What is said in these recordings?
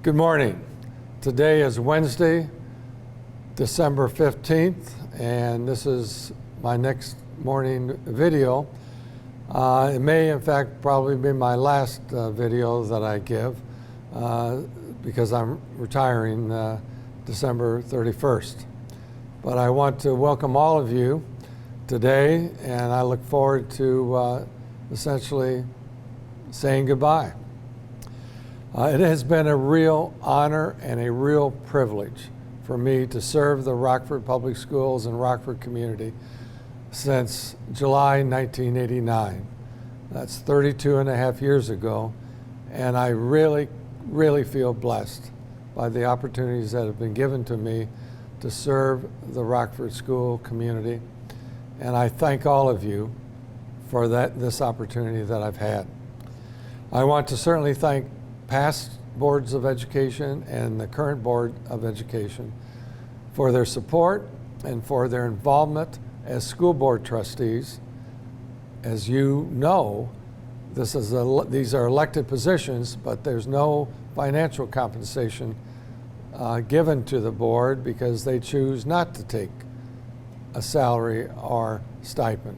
Good morning. Today is Wednesday, December 15th, and this is my next morning video. It may, in fact, probably be my last video that I give because I'm retiring December 31st. But I want to welcome all of you today, and I look forward to essentially saying goodbye. It has been a real honor and a real privilege for me to serve the Rockford Public Schools and Rockford community since July 1989. That's 32 and a half years ago, and I really feel blessed by the opportunities that have been given to me to serve the Rockford school community, and I thank all of you for this opportunity that I've had. I want to certainly thank past boards of education and the current Board of Education for their support and for their involvement as school board trustees. As you know, these are elected positions, but there's no financial compensation given to the board because they choose not to take a salary or stipend.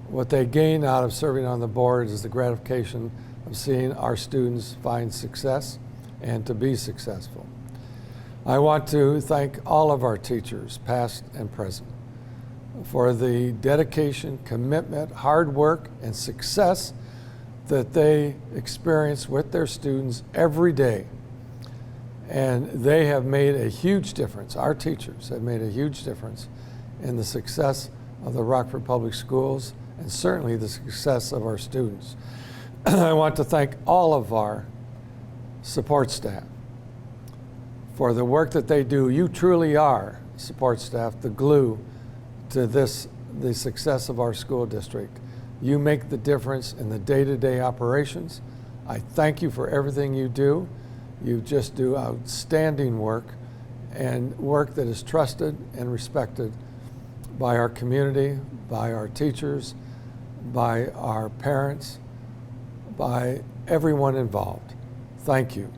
What they gain out of serving on the board is the gratification of seeing our students find success and to be successful. I want to thank all of our teachers, past and present, for the dedication, commitment, hard work, and success that they experience with their students every day. And they have made a huge difference. Our teachers have made a huge difference in the success of the Rockford Public Schools and certainly the success of our students. I want to thank all of our support staff for the work that they do. You truly are, support staff, the glue to the success of our school district. You make the difference in the day-to-day operations. I thank you for everything you do. You just do outstanding work and work that is trusted and respected by our community, by our teachers, by our parents, by everyone involved. Thank you.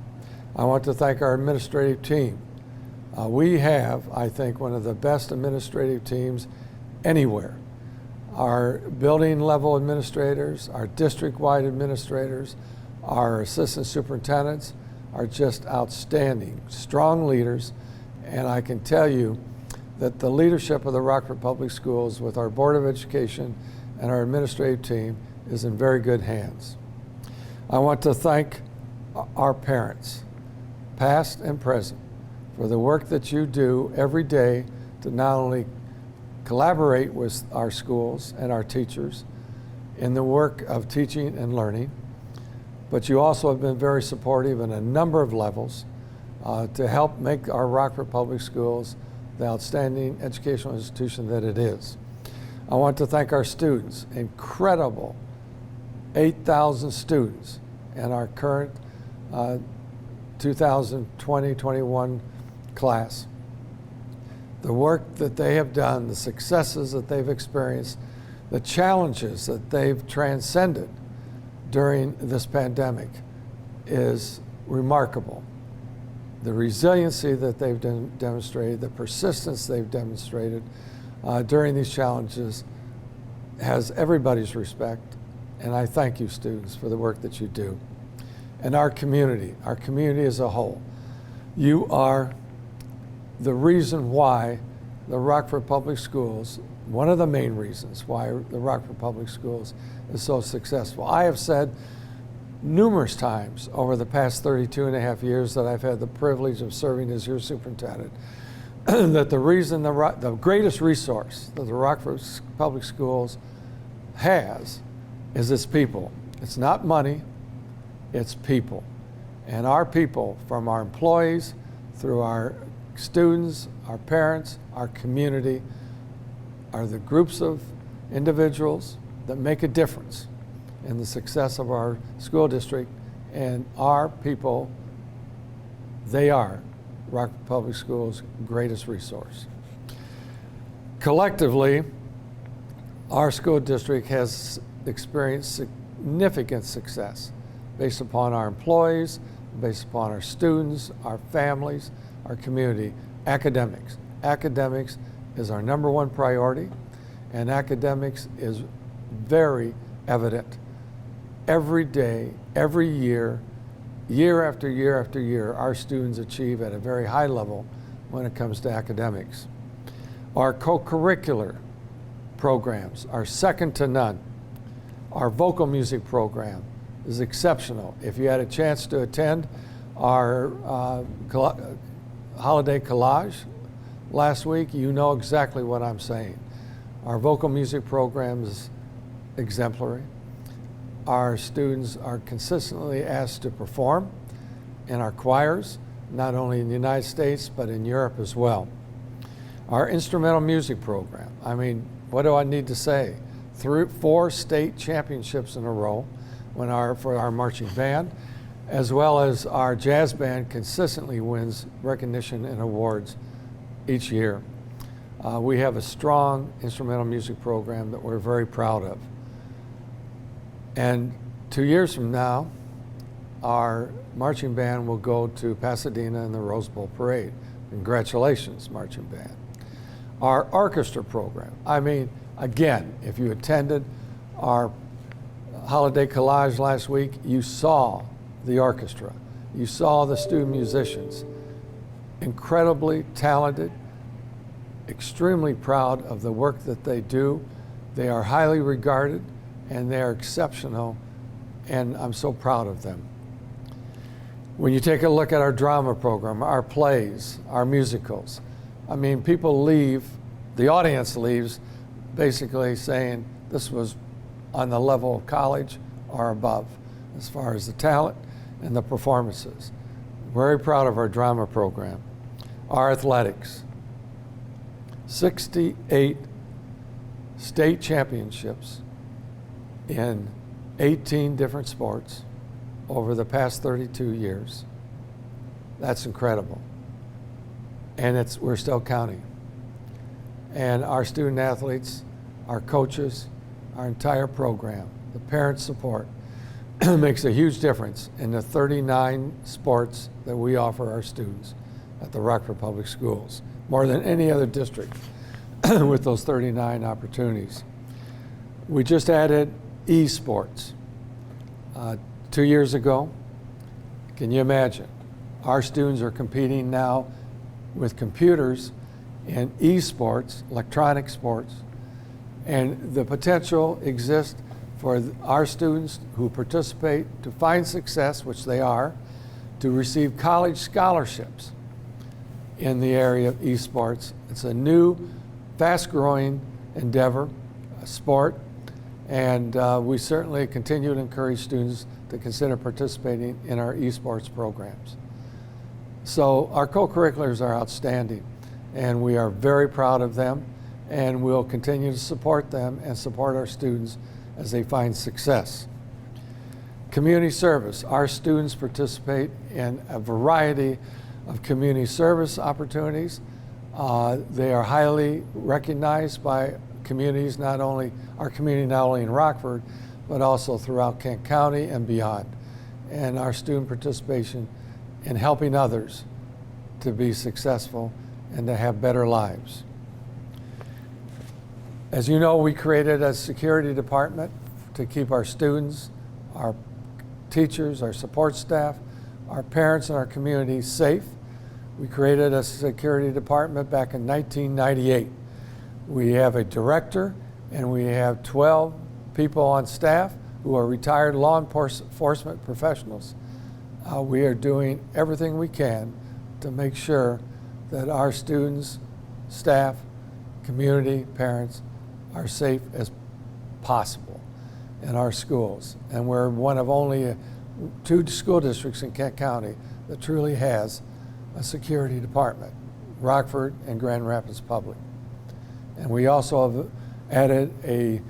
I want to thank our administrative team. We have, I think, one of the best administrative teams anywhere. Our building level administrators, our district-wide administrators, our assistant superintendents are just outstanding, strong leaders, and I can tell you that the leadership of the Rockford Public Schools with our Board of Education and our administrative team is in very good hands. I want to thank our parents, past and present, for the work that you do every day to not only collaborate with our schools and our teachers in the work of teaching and learning, but you also have been very supportive in a number of levels to help make our Rockford Public Schools the outstanding educational institution that it is. I want to thank our students, incredible 8,000 students in our current 2020-21 class. The work that they have done, the successes that they've experienced, the challenges that they've transcended during this pandemic is remarkable. The resiliency that they've demonstrated, the persistence they've demonstrated during these challenges has everybody's respect. And I thank you, students, for the work that you do. And our community as a whole. You are the reason why the Rockford Public Schools, one of the main reasons why the Rockford Public Schools is so successful. I have said numerous times over the past 32 and a half years that I've had the privilege of serving as your superintendent that the reason the greatest resource that the Rockford Public Schools has is its people. It's not money, it's people. And our people, from our employees, through our students, our parents, our community, are the groups of individuals that make a difference in the success of our school district. And our people, they are Rockford Public Schools' greatest resource. Collectively, our school district has experienced significant success based upon our employees, based upon our students, our families, our community. Academics. Academics is our number one priority, and academics is very evident every day, every year, year after year after year. Our students achieve at a very high level when it comes to academics. Our co-curricular programs are second to none. Our vocal music program is exceptional. If you had a chance to attend our holiday collage last week, you know exactly what I'm saying. Our vocal music program is exemplary. Our students are consistently asked to perform in our choirs, not only in the United States, but in Europe as well. Our instrumental music program, I mean, what do I need to say? 4 state championships in a row for our marching band, as well as our jazz band consistently wins recognition and awards each year. We have a strong instrumental music program that we're very proud of. And 2 years from now, our marching band will go to Pasadena in the Rose Bowl Parade. Congratulations, marching band. Our orchestra program, I mean, again, if you attended our holiday collage last week, you saw the orchestra. You saw the student musicians. Incredibly talented, extremely proud of the work that they do. They are highly regarded and they are exceptional, and I'm so proud of them. When you take a look at our drama program, our plays, our musicals, I mean, people leave, the audience leaves basically saying this was on the level of college or above as far as the talent and the performances. Very proud of our drama program. Our athletics, 68 state championships in 18 different sports over the past 32 years. That's incredible. And we're still counting. And our student athletes, our coaches, our entire program, the parent support makes a huge difference in the 39 sports that we offer our students at the Rockford Public Schools, more than any other district with those 39 opportunities. We just added esports 2 years ago. Can you imagine? Our students are competing now with computers in esports, electronic sports, and the potential exists for our students who participate to find success, which they are, to receive college scholarships in the area of esports. It's a new, fast-growing endeavor, a sport, and we certainly continue to encourage students to consider participating in our esports programs. So our co-curriculars are outstanding, and we are very proud of them, and we'll continue to support them and support our students as they find success. Community service. Our students participate in a variety of community service opportunities. They are highly recognized by communities, not only our community, not only in Rockford, but also throughout Kent County and beyond. And our student participation in helping others to be successful and to have better lives. As you know, we created a security department to keep our students, our teachers, our support staff, our parents, and our community safe. We created a security department back in 1998. We have a director and we have 12 people on staff who are retired law enforcement professionals. We are doing everything we can to make sure that our students, staff, community, parents are safe as possible in our schools. And we're one of only 2 school districts in Kent County that truly has a security department, Rockford and Grand Rapids Public. And we also have added a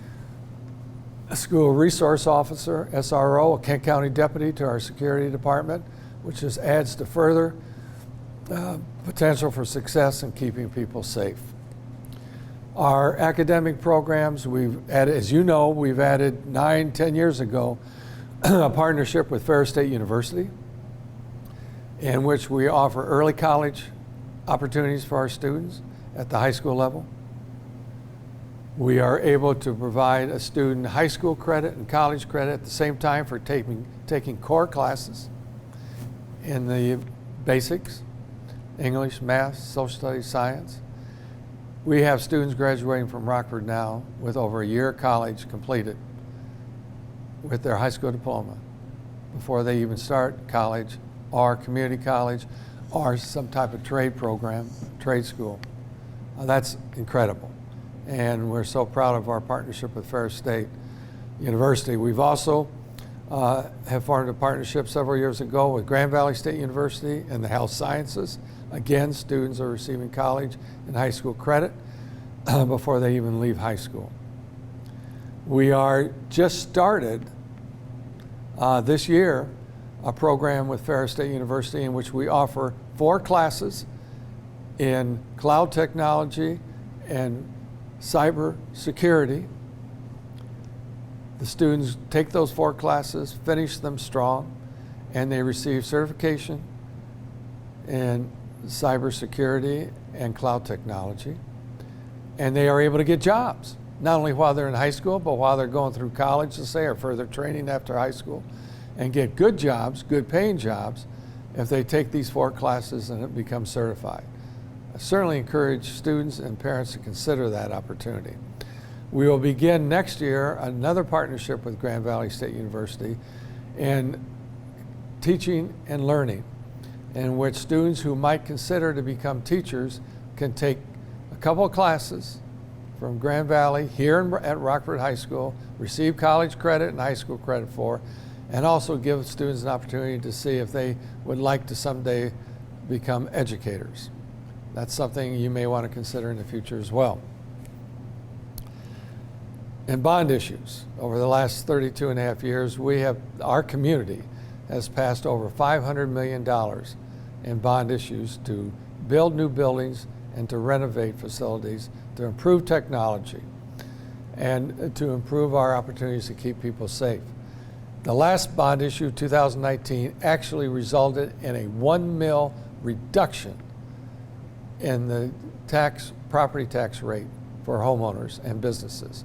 school resource officer, SRO, a Kent County deputy to our security department, which just adds to further potential for success in keeping people safe. Our academic programs, we've added, as you know, we've added 9-10 years ago, a partnership with Ferris State University. in which we offer early college opportunities for our students at the high school level. We are able to provide a student high school credit and college credit at the same time for taking core classes in the basics, English, math, social studies, science. We have students graduating from Rockford now with over a year of college completed with their high school diploma before they even start college or community college or some type of trade program, trade school. That's incredible. And we're so proud of our partnership with Ferris State University. We've also have formed a partnership several years ago with Grand Valley State University in the health sciences. Again, students are receiving college and high school credit before they even leave high school. We are just started this year a program with Ferris State University in which we offer 4 classes in cloud technology and cyber security. The students take those 4 classes, finish them strong, and they receive certification in cybersecurity and cloud technology. And they are able to get jobs, not only while they're in high school, but while they're going through college, to say, or further training after high school, and get good jobs, good paying jobs, if they take these 4 classes and become certified. I certainly encourage students and parents to consider that opportunity. We will begin next year another partnership with Grand Valley State University in teaching and learning, in which students who might consider to become teachers can take a couple of classes from Grand Valley here at Rockford High School, receive college credit and high school credit for, and also give students an opportunity to see if they would like to someday become educators. That's something you may want to consider in the future as well. In bond issues, over the last 32 and a half years, our community has passed over $500 million in bond issues to build new buildings and to renovate facilities, to improve technology, and to improve our opportunities to keep people safe. The last bond issue, 2019, actually resulted in a $1 million reduction in the property tax rate for homeowners and businesses.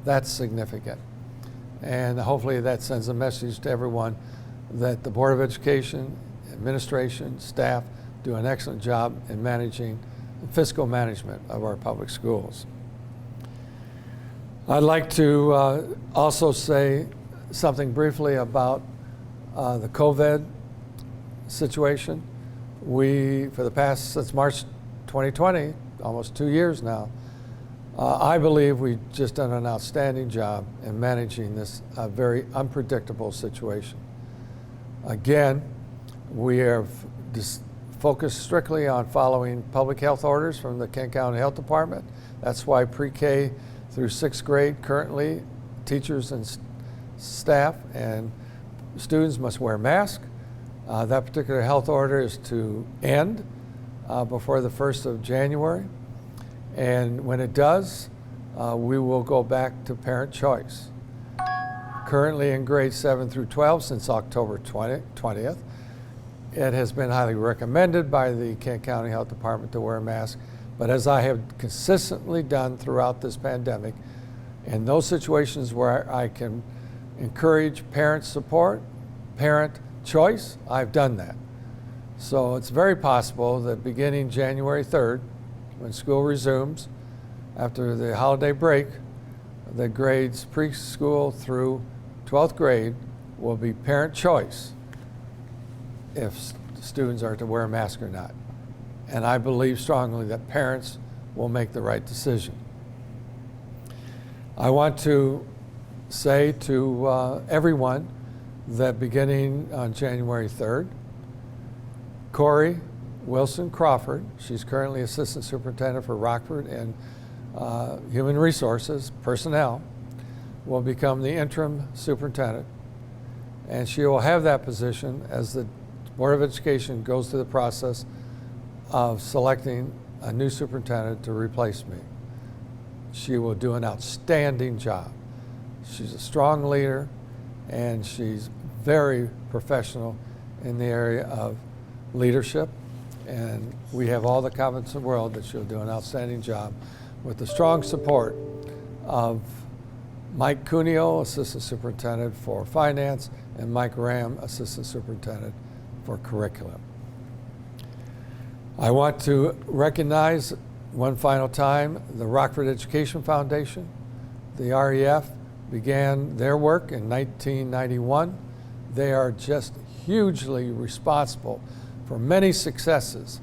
That's significant. And hopefully that sends a message to everyone that the Board of Education, administration, staff do an excellent job in managing fiscal management of our public schools. I'd like to also say something briefly about the COVID situation. Since March 2020, almost 2 years now, I believe we've just done an outstanding job in managing this very unpredictable situation. Again, we have focused strictly on following public health orders from the Kent County Health Department. That's why pre-K through 6th grade currently, teachers and staff and students must wear masks. That particular health order is to end before the 1st of January. And when it does, we will go back to parent choice. Currently in grades 7 through 12 since October 20th, it has been highly recommended by the Kent County Health Department to wear a mask. But as I have consistently done throughout this pandemic, in those situations where I can encourage parent support, parent choice, I've done that. So it's very possible that beginning January 3rd, when school resumes after the holiday break, the grades preschool through 12th grade will be parent choice if students are to wear a mask or not. And I believe strongly that parents will make the right decision. I want to say to everyone that beginning on January 3rd, Corey Wilson Crawford, she's currently Assistant Superintendent for Rockford and Human Resources Personnel, will become the interim superintendent. And she will have that position as the Board of Education goes through the process of selecting a new superintendent to replace me. She will do an outstanding job. She's a strong leader and she's very professional in the area of leadership, and we have all the confidence in the world that she'll do an outstanding job with the strong support of Mike Cuneo, Assistant Superintendent for Finance, and Mike Ram, Assistant Superintendent for Curriculum. I want to recognize one final time the Rockford Education Foundation. The REF began their work in 1991. They are just hugely responsible for many successes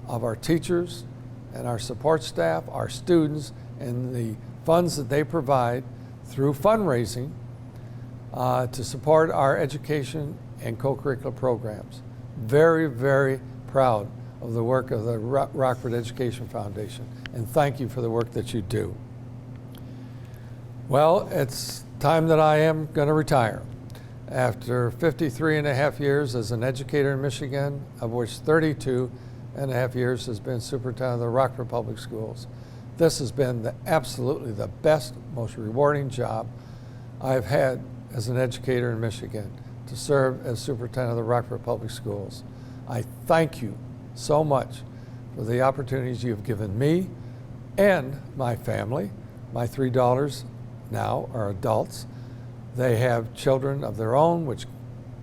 of our teachers and our support staff, our students, and the funds that they provide through fundraising to support our education and co-curricular programs. Very, very proud of the work of the Rockford Education Foundation, and thank you for the work that you do. Well, it's time that I am going to retire. After 53 and a half years as an educator in Michigan, of which 32 and a half years has been superintendent of the Rockford Public Schools, this has been absolutely the best, most rewarding job I've had as an educator in Michigan, to serve as superintendent of the Rockford Public Schools. I thank you so much for the opportunities you've given me and my family. My 3 daughters now are adults. They have children of their own, which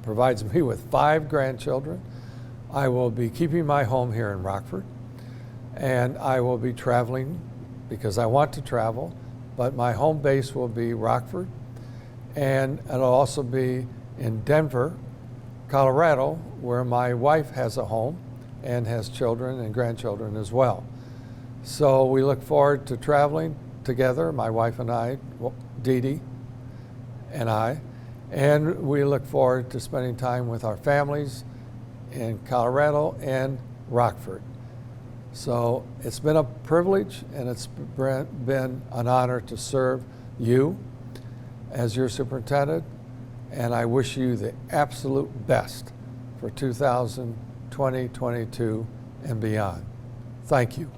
provides me with 5 grandchildren. I will be keeping my home here in Rockford, and I will be traveling because I want to travel, but my home base will be Rockford, and it'll also be in Denver, Colorado, where my wife has a home and has children and grandchildren as well. So we look forward to traveling together, my wife and I, Dee Dee and I, and we look forward to spending time with our families in Colorado and Rockford. So it's been a privilege, and it's been an honor to serve you as your superintendent, and I wish you the absolute best for 2020, 22, and beyond. Thank you.